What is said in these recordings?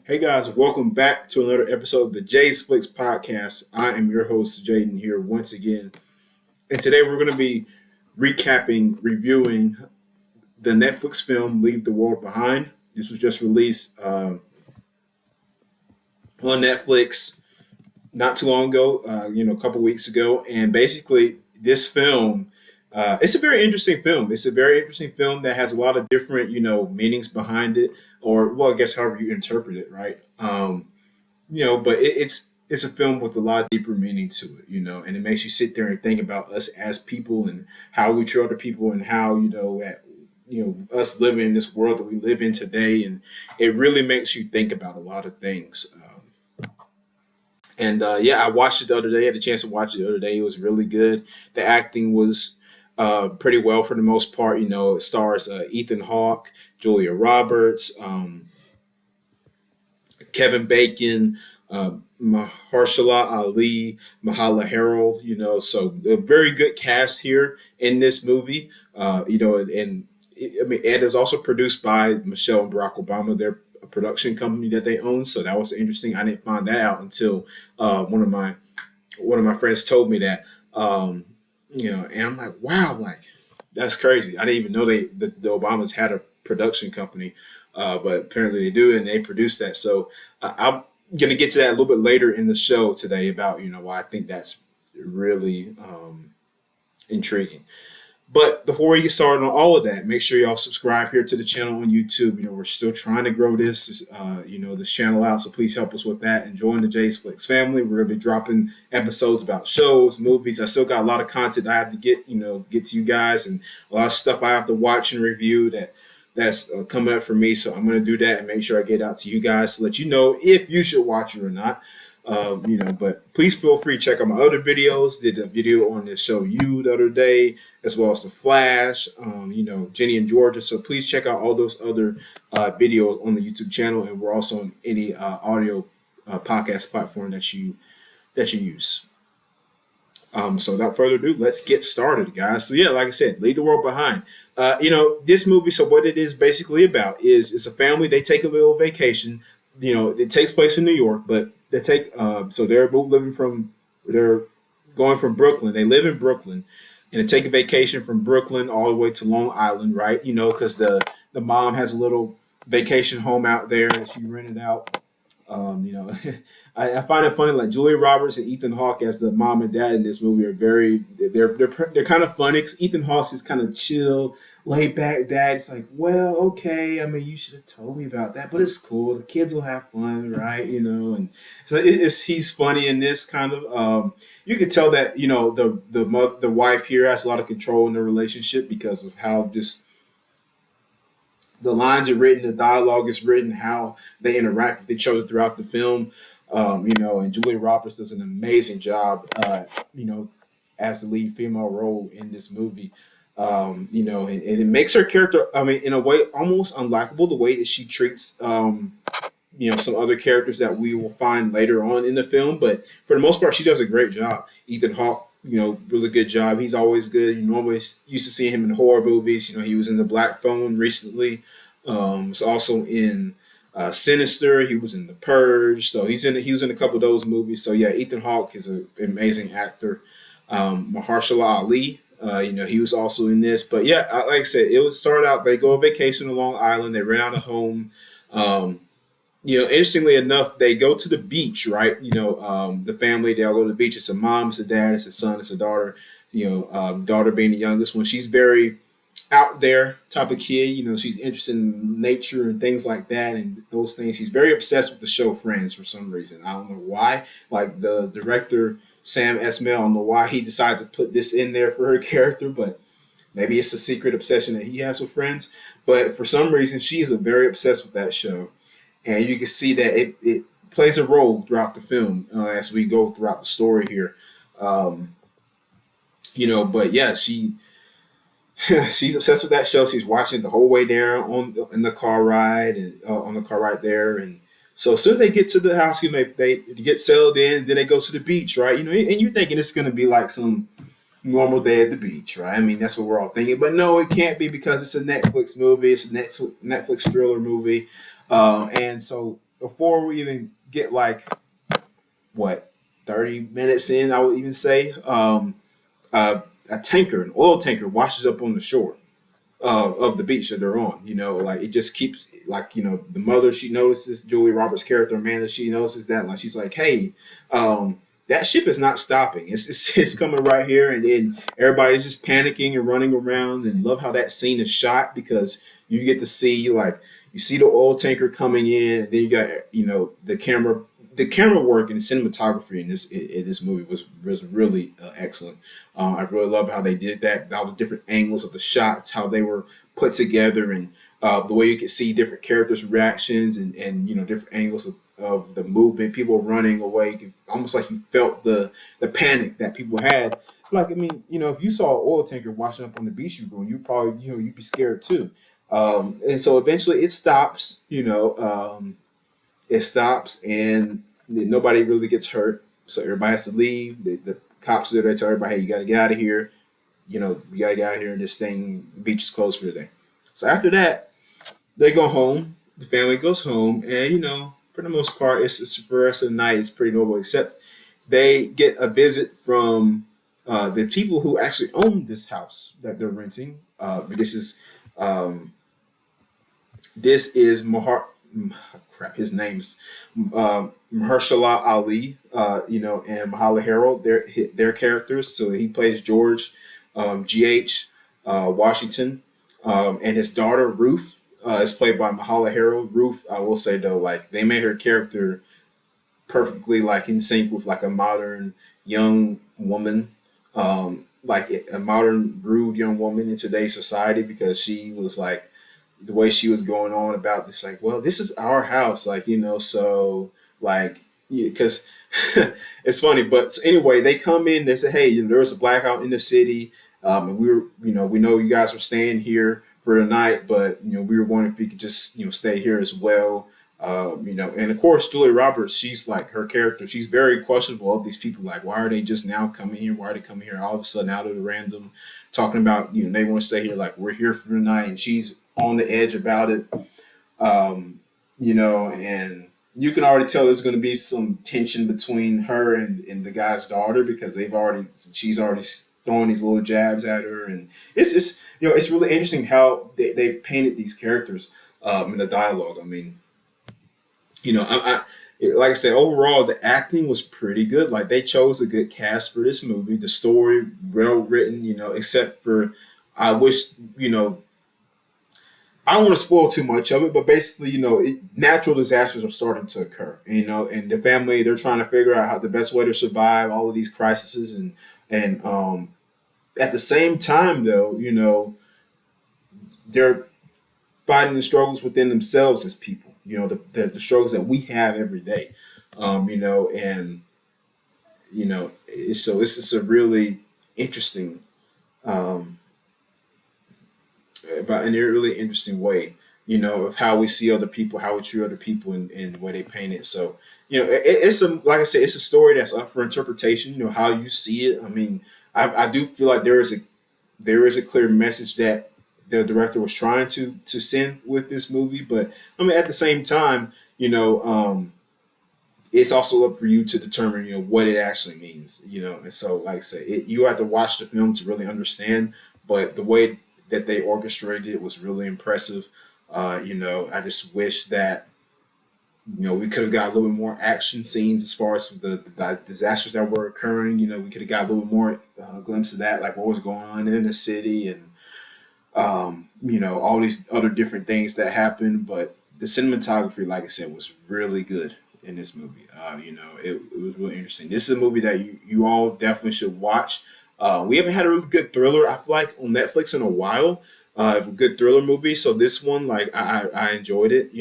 Hey guys, welcome back to another episode of the Jay's Flicks podcast. I am your host, Jaden, here once again. And today we're going to be reviewing the Netflix film Leave the World Behind. This was just released on Netflix not too long ago, a couple weeks ago. And basically, this film, it's a very interesting film. It's a very interesting film that has a lot of different, meanings behind it, or, well, I guess however you interpret it, right? But it's a film with a lot deeper meaning to it, and it makes you sit there and think about us as people and how we treat other people and how us living in this world that we live in today, and it really makes you think about a lot of things. I watched it the other day. I had a chance to watch it the other day. It was really good. The acting was pretty well for the most part. It stars Ethan Hawke, Julia Roberts, Kevin Bacon, Mahershala Ali, Mahala Harold. So a very good cast here in this movie. And it was also produced by Michelle and Barack Obama. They're a production company that they own, so that was interesting. I didn't find that out until one of my friends told me that. And I'm like, wow, like that's crazy. I didn't even know the Obamas had a production company, but apparently they do, and they produce that. So I'm gonna get to that a little bit later in the show today about why I think that's really intriguing. But before we get started on all of that, make sure y'all subscribe here to the channel on YouTube. We're still trying to grow this channel out, so please help us with that and join the Jay's Flicks family. We're gonna be dropping episodes about shows, movies. I still got a lot of content I have to get to you guys, and a lot of stuff I have to watch and review that's coming up for me. So I'm gonna do that and make sure I get out to you guys to let you know if you should watch it or not. But please feel free to check out my other videos. Did a video on the show You the other day, as well as The Flash, Jenny and Georgia. So please check out all those other videos on the YouTube channel, and we're also on any audio podcast platform that you use. So without further ado, let's get started, guys. So yeah, like I said, Leave the World Behind. This movie. So what it is basically about is it's a family. They take a little vacation. It takes place in New York, but they're going from Brooklyn. They live in Brooklyn, and they take a vacation from Brooklyn all the way to Long Island, right? Because the mom has a little vacation home out there that she rented out. I find it funny, like Julia Roberts and Ethan Hawke as the mom and dad in this movie are they're kind of funny. Cause Ethan Hawke's just kind of chill, laid back dad. It's like, well, okay. I mean, you should have told me about that, but it's cool. The kids will have fun, right? And so he's funny in this kind of. You could tell that the wife here has a lot of control in the relationship because of how just the lines are written, the dialogue is written, how they interact with each other throughout the film. And Julia Roberts does an amazing job, as the lead female role in this movie. And it makes her character, in a way, almost unlikable, the way that she treats, some other characters that we will find later on in the film. But for the most part, she does a great job. Ethan Hawke, really good job. He's always good. You normally used to see him in horror movies. He was in The Black Phone recently. Was also in Sinister. He was in The Purge. So he was in a couple of those movies. So yeah, Ethan Hawke is an amazing actor. Mahershala Ali, he was also in this. But yeah, like I said, it was started out. They go on vacation to Long Island. They rent out a home. Interestingly enough, they go to the beach, right? The family, they all go to the beach. It's a mom, it's a dad, it's a son, it's a daughter. Daughter being the youngest one. She's very out there type of kid. She's interested in nature and things like that and those things. She's very obsessed with the show Friends for some reason. I don't know why. Like the director, Sam Esmail, I don't know why he decided to put this in there for her character, but maybe it's a secret obsession that he has with Friends. But for some reason, she is very obsessed with that show. And you can see that it plays a role throughout the film as we go throughout the story here. But yeah, she's obsessed with that show. She's watching the whole way there in the car ride and on the car ride there. And so as soon as they get to the house, they get settled in. Then they go to the beach, right? And you're thinking it's going to be like some normal day at the beach, right? I mean, that's what we're all thinking. But no, it can't be because it's a Netflix movie. It's a Netflix thriller movie. And so before we even get like what 30 minutes in, I would even say, a tanker, an oil tanker, washes up on the shore of the beach that they're on. Like it just keeps like the mother, she notices Julie Roberts' character Amanda. She notices that, like she's like, hey, that ship is not stopping. It's coming right here, and then everybody's just panicking and running around. And love how that scene is shot because you get to see like you see the oil tanker coming in, and then you got the camera work and the cinematography in this movie was really excellent. I really love how they did that. All the different angles of the shots, how they were put together, and the way you could see different characters' reactions and different angles of the movement, people running away, almost like you felt the panic that people had. Like I mean, if you saw an oil tanker washing up on the beach you go, you probably you'd be scared too. And so eventually it stops. It stops and nobody really gets hurt. So everybody has to leave. The cops are there to tell everybody, hey, you got to get out of here. We got to get out of here. And this thing, the beach is closed for the day. So after that, they go home. The family goes home. And, for the most part, it's for the rest of the night, it's pretty normal, except they get a visit from the people who actually own this house that they're renting. Um, this is crap. His name's Mahershala Ali, and Mahala Harold. Their characters. So he plays George, G.H. Washington, and his daughter Ruth is played by Mahala Harold. Ruth, I will say though, like they made her character perfectly like in sync with like a modern young woman, like a modern rude young woman in today's society because she was like the way she was going on about this, like, well, this is our house, like, so like, because it's funny, but so anyway, they come in, they say, hey, there was a blackout in the city, and we know you guys were staying here for the night, but we were wondering if you could just stay here as well. And of course, Julia Roberts, she's like her character. She's very questionable of these people. Like, why are they just now coming here? Why are they coming here all of a sudden out of the random, talking about they want to stay here. Like we're here for the night, and she's on the edge about it. And you can already tell there's going to be some tension between her and the guy's daughter because she's already throwing these little jabs at her, and it's really interesting how they painted these characters in the dialogue. I mean, like I said, overall the acting was pretty good. Like they chose a good cast for this movie. The story well written, except for I wish I don't want to spoil too much of it, but basically, natural disasters are starting to occur. And the family they're trying to figure out how the best way to survive all of these crises, and at the same time, though, they're fighting the struggles within themselves as people. The struggles that we have every day. And so this is a really interesting. Um, but in a really interesting way, of how we see other people, how we treat other people, and the way they paint it. So, it's like I said, it's a story that's up for interpretation. How you see it. I mean, I do feel like there is a clear message that the director was trying to send with this movie, but I mean, at the same time, it's also up for you to determine, what it actually means, And so, like I said, you have to watch the film to really understand. But the way that they orchestrated it was really impressive. I just wish that we could have got a little bit more action scenes as far as the disasters that were occurring. We could have got a little bit more glimpse of that, like what was going on in the city and all these other different things that happened. But the cinematography, like I said, was really good in this movie. It was really interesting. This is a movie that you all definitely should watch. We haven't had a really good thriller, I feel like, on Netflix in a while. A good thriller movie. So this one, like, I enjoyed it.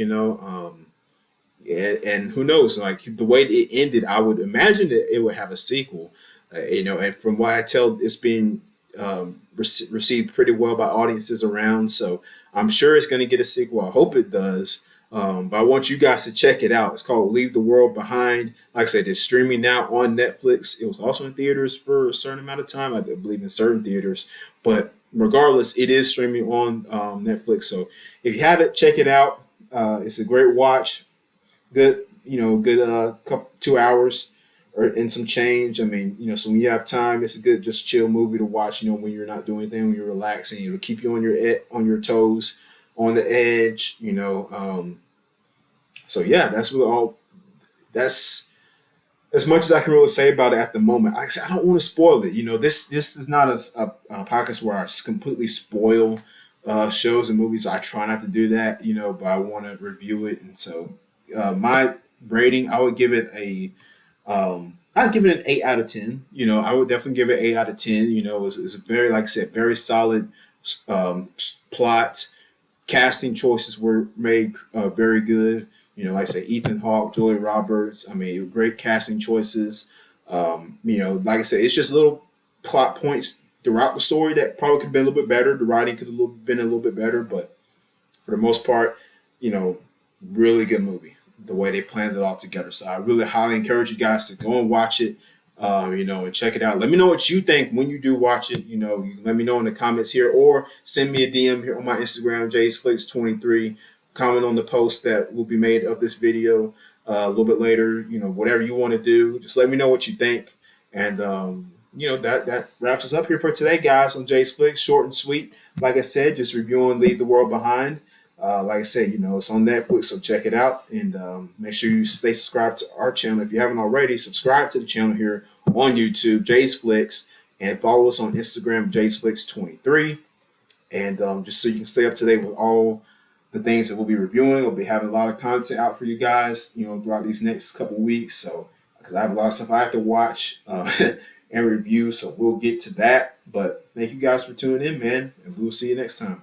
And who knows? Like the way it ended, I would imagine that it would have a sequel. And from what I tell, it's being received pretty well by audiences around. So I'm sure it's going to get a sequel. I hope it does. But I want you guys to check it out. It's called Leave the World Behind. Like I said, it's streaming now on Netflix. It was also in theaters for a certain amount of time, I believe, in certain theaters. But regardless, it is streaming on Netflix. So if you have it, check it out. It's a great watch. good, good couple 2 hours or in some change. I mean, so when you have time, it's a good just chill movie to watch. When you're not doing anything, when you're relaxing, it'll keep you on your toes, on the edge. So yeah, that's as much as I can really say about it at the moment. Like I said, I don't want to spoil it. This is not a podcast where I completely spoil shows and movies. I try not to do that, but I want to review it. And so my rating, I would give it I'd give it an 8 out of 10. I would definitely give it 8 out of 10. It's a very, like I said, very solid plot. Casting choices were made very good. Like I say, Ethan Hawke, Julia Roberts. I mean, great casting choices. Like I said, it's just little plot points throughout the story that probably could have been a little bit better. The writing could have been a little bit better, but for the most part, you know, really good movie. The way they planned it all together. So I really highly encourage you guys to go and watch it. And check it out. Let me know what you think when you do watch it. You let me know in the comments here, or send me a DM here on my Instagram, JSFlix23. Comment on the post that will be made of this video a little bit later. Whatever you want to do, just let me know what you think. And that wraps us up here for today, guys. On Jay's Flicks, short and sweet. Like I said, just reviewing Leave the World Behind. Like I said, it's on Netflix, so check it out. And make sure you stay subscribed to our channel. If you haven't already, subscribe to the channel here on YouTube, Jay's Flicks, and follow us on Instagram, Jay's Flicks23. And just so you can stay up to date with all the things that we'll be reviewing. We'll be having a lot of content out for you guys, throughout these next couple weeks. So, because I have a lot of stuff I have to watch and review, so we'll get to that. But thank you guys for tuning in, man, and we'll see you next time.